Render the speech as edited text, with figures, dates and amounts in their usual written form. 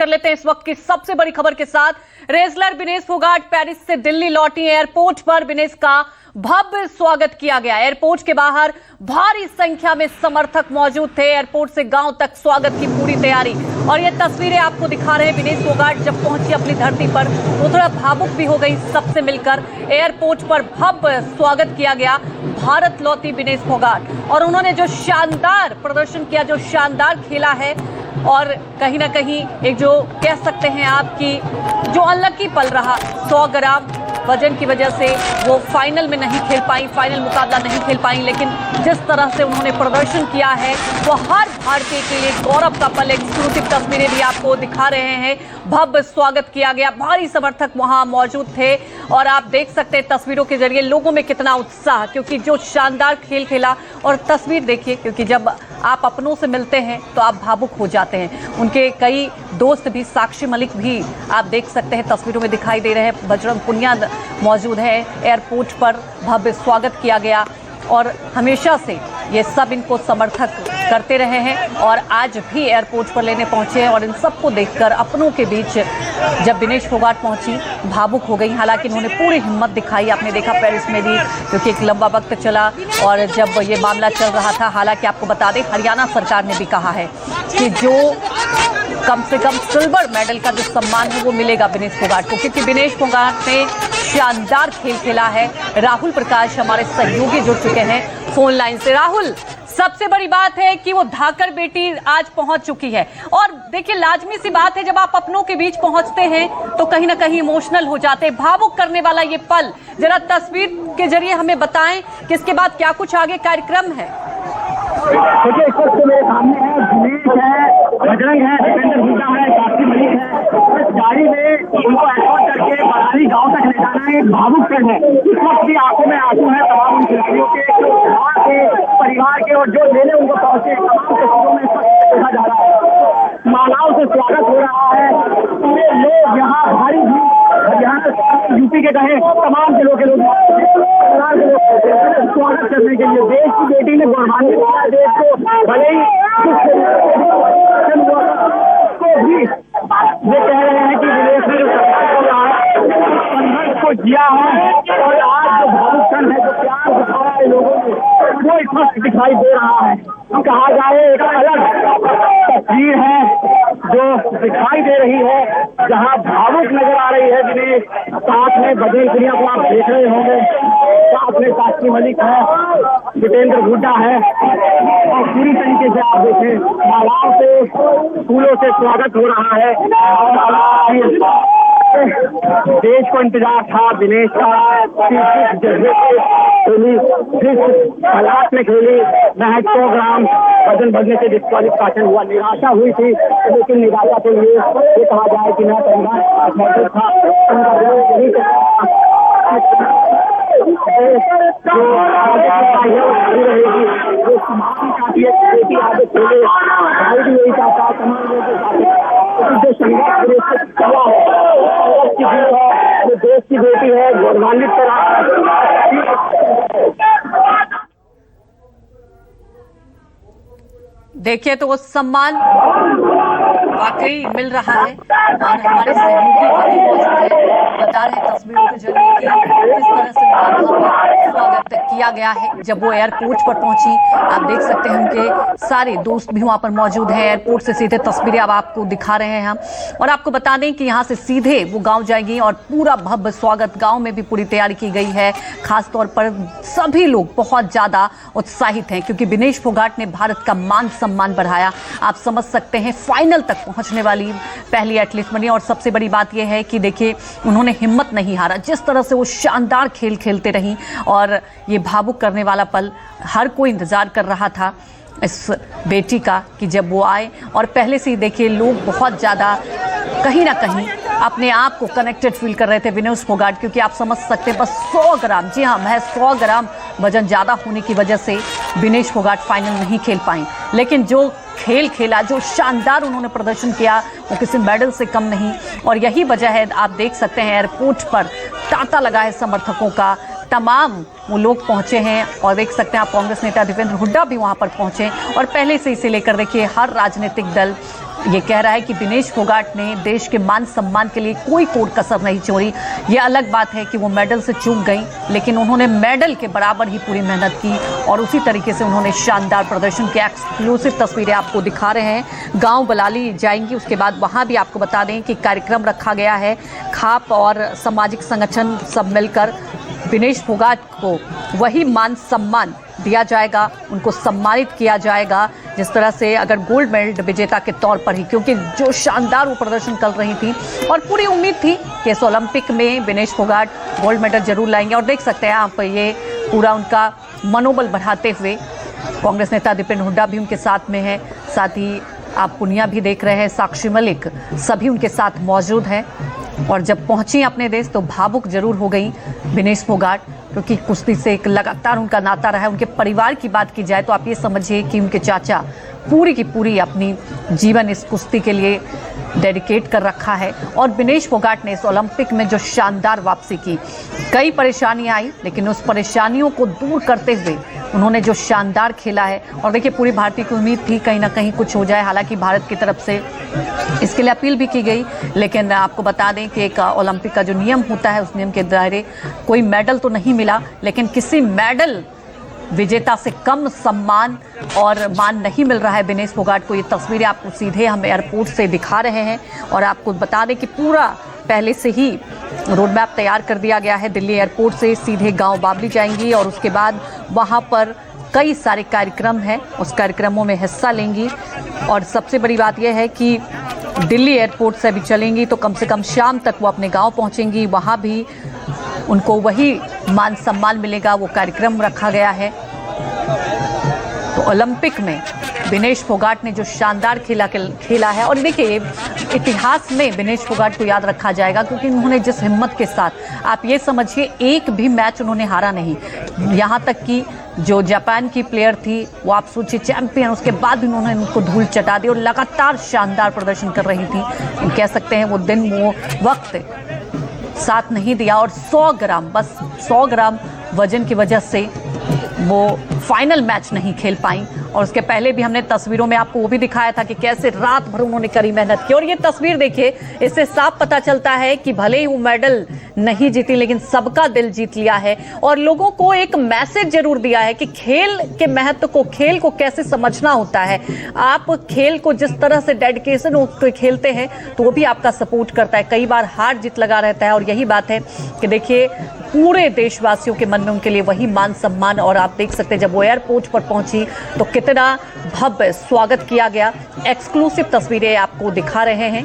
कर लेते हैं इस वक्त की सबसे बड़ी खबर के साथ। रेसलर विनेश फोगाट पेरिस से दिल्ली लौटी। एयरपोर्ट पर विनेश का भव्य स्वागत किया गया। एयरपोर्ट के बाहर भारी संख्या में समर्थक मौजूद थे। एयरपोर्ट से गांव तक स्वागत की पूरी तैयारी। और ये तस्वीरें आपको दिखा रहे हैं। विनेश फोगाट जब पहुंची अपनी धरती पर तो थोड़ा भावुक भी हो गई सबसे मिलकर। एयरपोर्ट पर भव्य स्वागत किया गया। भारत लौटी विनेश फोगाट और उन्होंने जो शानदार प्रदर्शन किया, जो शानदार खेला है, और कहीं ना कहीं एक जो कह सकते हैं आपकी जो अनलकी पल रहा, 100 ग्राम वजन की वजह से वो फाइनल में नहीं खेल पाई, फाइनल मुकाबला नहीं खेल पाई। लेकिन जिस तरह से उन्होंने प्रदर्शन किया है वो हर भारतीय के लिए गौरव का पल। एक्सक्लूसिव तस्वीरें भी आपको दिखा रहे हैं। भव्य स्वागत किया गया, भारी समर्थक वहां मौजूद थे और आप देख सकते हैं तस्वीरों के जरिए लोगों में कितना उत्साह, क्योंकि जो शानदार खेल खेला। और तस्वीर देखिए, क्योंकि जब आप अपनों से मिलते हैं तो आप भावुक हो जाते हैं। उनके कई दोस्त भी, साक्षी मलिक भी आप देख सकते हैं तस्वीरों में दिखाई दे रहे हैं। बजरंग पुनिया मौजूद है। एयरपोर्ट पर भव्य स्वागत किया गया और हमेशा से ये सब इनको समर्थक करते रहे हैं और आज भी एयरपोर्ट पर लेने पहुंचे हैं। और इन सबको देखकर अपनों के बीच जब विनेश फोगाट पहुंची, भावुक हो गई। हालांकि उन्होंने पूरी हिम्मत दिखाई। आपने देखा पेरिस में भी, क्योंकि एक लंबा वक्त चला और जब ये मामला चल रहा था। हालांकि आपको बता दें, हरियाणा सरकार ने भी कहा है कि जो कम से कम सिल्वर मेडल का जो सम्मान है वो मिलेगा विनेश फोगाट को, क्योंकि विनेश फोगाट ने शानदार खेल खेला है। राहुल प्रकाश हमारे सहयोगी जुड़ चुके हैं फोन लाइन से। राहुल, सबसे बड़ी बात है कि वो धाकड़ बेटी आज पहुंच चुकी है। और देखिए, लाजमी सी बात है, जब आप अपनों के बीच पहुंचते हैं तो कहीं ना कहीं इमोशनल हो जाते हैं। भावुक करने वाला ये पल जरा तस्वीर के जरिए हमें बताएं कि इसके बाद क्या कुछ आगे कार्यक्रम है। देखिए, इस वक्त मेरे सामने है दिनेश है, बजरंग है, दीपेंद्र हुड्डा है, साक्षी मलिक है। इस गाड़ी में उनको एस्कॉर्ट करके बरारी गांव तक ले जाना एक भावुक क्षण है। इस वक्त भी आंखों में आंसू है तमाम उन खिलाड़ियों के, वहाँ के परिवार के, और जो लेने उनको पहुंचे तमाम तस्वीरों में देखा जा रहा है। मालाओं से स्वागत हो रहा है। पूरे लोग यहाँ भारी भीड़, हरियाणा यूपी के कहे तमाम जिलों के लोग स्वागत करने के लिए। देश की बेटी ने गौरवान्वित किया देश को, भले ही को भी ये कह रहे हैं कि विदेश में संघर्ष को जिया है और आज जो भावुक क्षण है, जो प्यार दिखाया है लोगों ने, वो इस वक्त दिखाई दे रहा है। कहा जाए एक अलग तस्वीर है जो दिखाई दे रही है, जहाँ भावुक नजर आ रही है विनेश। साथ में बजरंग पुनिया को आप देख रहे होंगे, साथ में साक्षी मलिक है, दीपेंद्र हुड्डा है, और पूरी तरीके से आप देखें मालाओं से, फूलों से स्वागत हो रहा है। देश को इंतजार था विनेश का, जज्बे खेली, जिस हालात में खेली, महज 100 ग्राम वजन बढ़ने से डिस्क्वालिफिकेशन हुआ। निराशा हुई थी, लेकिन निराशा के लिए ये कहा जाए कि मैं परिवार मौजूद था। जो संघर्ष जो देश की बेटी है, गौरवान्वित करा। देखिए तो वो सम्मान वाकई मिल रहा है और हमारे सहयोगी भी मौजूद है, बता रहे हैं तस्वीरों के जरिए कि किस तरह से उनका स्वागत किया गया है। जब वो एयरपोर्ट पर पहुंची, आप देख सकते हैं उनके सारे दोस्त भी वहां पर मौजूद हैं। एयरपोर्ट से सीधे तस्वीरें अब आपको दिखा रहे हैं हम, और आपको बता दें कि यहाँ से सीधे वो गाँव जाएंगी और पूरा भव्य स्वागत गाँव में भी पूरी तैयारी की गई है। खासतौर पर सभी लोग बहुत ज्यादा उत्साहित हैं, क्योंकि विनेश फोगाट ने भारत का मान सम्मान बढ़ाया। आप समझ सकते हैं, फाइनल तक पहुंचने वाली पहली एथलीट बनी। और सबसे बड़ी बात यह है कि देखिए, उन्होंने हिम्मत नहीं हारा। जिस तरह से वो शानदार खेल खेलते रही, और ये भावुक करने वाला पल हर कोई इंतजार कर रहा था इस बेटी का कि जब वो आए। और पहले से ही देखिए लोग बहुत ज़्यादा कहीं ना कहीं अपने आप को कनेक्टेड फील कर रहे थे विनेश फोगाट, क्योंकि आप समझ सकते हैं बस 100 ग्राम, जी हाँ, महज 100 ग्राम वजन ज़्यादा होने की वजह से विनेश फोगाट फाइनल नहीं खेल पाई। लेकिन जो खेल खेला, जो शानदार उन्होंने प्रदर्शन किया, वो किसी मेडल से कम नहीं। और यही वजह है, आप देख सकते हैं एयरपोर्ट पर तांता लगा है समर्थकों का। तमाम वो लोग पहुंचे हैं और देख सकते हैं आप कांग्रेस नेता दीपेंद्र हुड्डा भी वहां पर पहुंचे और पहले से इसे लेकर देखिए हर राजनीतिक दल ये कह रहा है कि विनेश फोगाट ने देश के मान सम्मान के लिए कोई कोर कसर नहीं छोड़ी। ये अलग बात है कि वो मेडल से चूक गई, लेकिन उन्होंने मेडल के बराबर ही पूरी मेहनत की और उसी तरीके से उन्होंने शानदार प्रदर्शन किया। एक्सक्लूसिव तस्वीरें आपको दिखा रहे हैं। गांव बलाली जाएंगी, उसके बाद वहां भी आपको बता दें कि कार्यक्रम रखा गया है। खाप और सामाजिक संगठन सब मिलकर विनेश फोगाट को वही मान सम्मान दिया जाएगा, उनको सम्मानित किया जाएगा जिस तरह से अगर गोल्ड मेडल विजेता के तौर पर ही, क्योंकि जो शानदार वो प्रदर्शन कर रही थी और पूरी उम्मीद थी कि इस ओलंपिक में विनेश फोगाट गोल्ड मेडल जरूर लाएंगे। और देख सकते हैं आप ये पूरा उनका मनोबल बढ़ाते हुए कांग्रेस नेता दीपेंद्र हुड्डा भी उनके साथ में है, साथ ही आप पुनिया भी देख रहे हैं, साक्षी मलिक, सभी उनके साथ मौजूद हैं। और जब पहुंची अपने देश तो भावुक जरूर हो गई विनेश फोगाट, क्योंकि कुश्ती से एक लगातार उनका नाता रहा है। उनके परिवार की बात की जाए तो आप ये समझिए कि उनके चाचा पूरी की पूरी अपनी जीवन इस कुश्ती के लिए डेडिकेट कर रखा है। और विनेश फोगाट ने इस ओलंपिक में जो शानदार वापसी की, कई परेशानियां आई लेकिन उस परेशानियों को दूर करते हुए उन्होंने जो शानदार खेला है। और देखिए पूरी भारतीय की उम्मीद थी कहीं ना कहीं कुछ हो जाए, हालांकि भारत की तरफ से इसके लिए अपील भी की गई, लेकिन आपको बता दें कि एक ओलंपिक का जो नियम होता है उस नियम के दायरे कोई मेडल तो नहीं मिला, लेकिन किसी मेडल विजेता से कम सम्मान और मान नहीं मिल रहा है विनेश फोगाट को। ये तस्वीरें आपको सीधे हम एयरपोर्ट से दिखा रहे हैं और आपको बता दें कि पूरा पहले से ही रोड मैप तैयार कर दिया गया है। दिल्ली एयरपोर्ट से सीधे गांव बावली जाएंगी और उसके बाद वहां पर कई सारे कार्यक्रम हैं, उस कार्यक्रमों में हिस्सा लेंगी। और सबसे बड़ी बात यह है कि दिल्ली एयरपोर्ट से भी चलेंगी तो कम से कम शाम तक वो अपने गांव पहुंचेंगी, वहां भी उनको वही मान सम्मान मिलेगा। वो कार्यक्रम रखा गया है। तो ओलंपिक में विनेश फोगाट ने जो शानदार खेला है, और देखिए इतिहास में विनेश फोगाट को याद रखा जाएगा क्योंकि उन्होंने जिस हिम्मत के साथ, आप ये समझिए एक भी मैच उन्होंने हारा नहीं। यहाँ तक कि जो जापान की प्लेयर थी वो आप सोचिए चैंपियन, उसके बाद भी उन्होंने उनको धूल चटा दी और लगातार शानदार प्रदर्शन कर रही थी। कह सकते हैं वो दिन, वो वक्त साथ नहीं दिया और 100 ग्राम, बस 100 ग्राम वजन की वजह से वो फाइनल मैच नहीं खेल पाई। और उसके पहले भी हमने तस्वीरों में आपको वो भी दिखाया था कि कैसे रात भर उन्होंने कड़ी मेहनत की। और ये तस्वीर देखिए, इससे साफ पता चलता है कि भले ही वो मेडल नहीं जीती लेकिन सबका दिल जीत लिया है और लोगों को एक मैसेज जरूर दिया है कि खेल के महत्व को, खेल को कैसे समझना होता है। आप खेल को जिस तरह से डेडिकेशन होकर खेलते हैं तो वो भी आपका सपोर्ट करता है। कई बार हार जीत लगा रहता है और यही बात है कि देखिए पूरे देशवासियों के मन में उनके लिए वही मान सम्मान। और आप देख सकते हैं जब वो एयरपोर्ट पर पहुंची तो कितना भव्य स्वागत किया गया। एक्सक्लूसिव तस्वीरें आपको दिखा रहे हैं।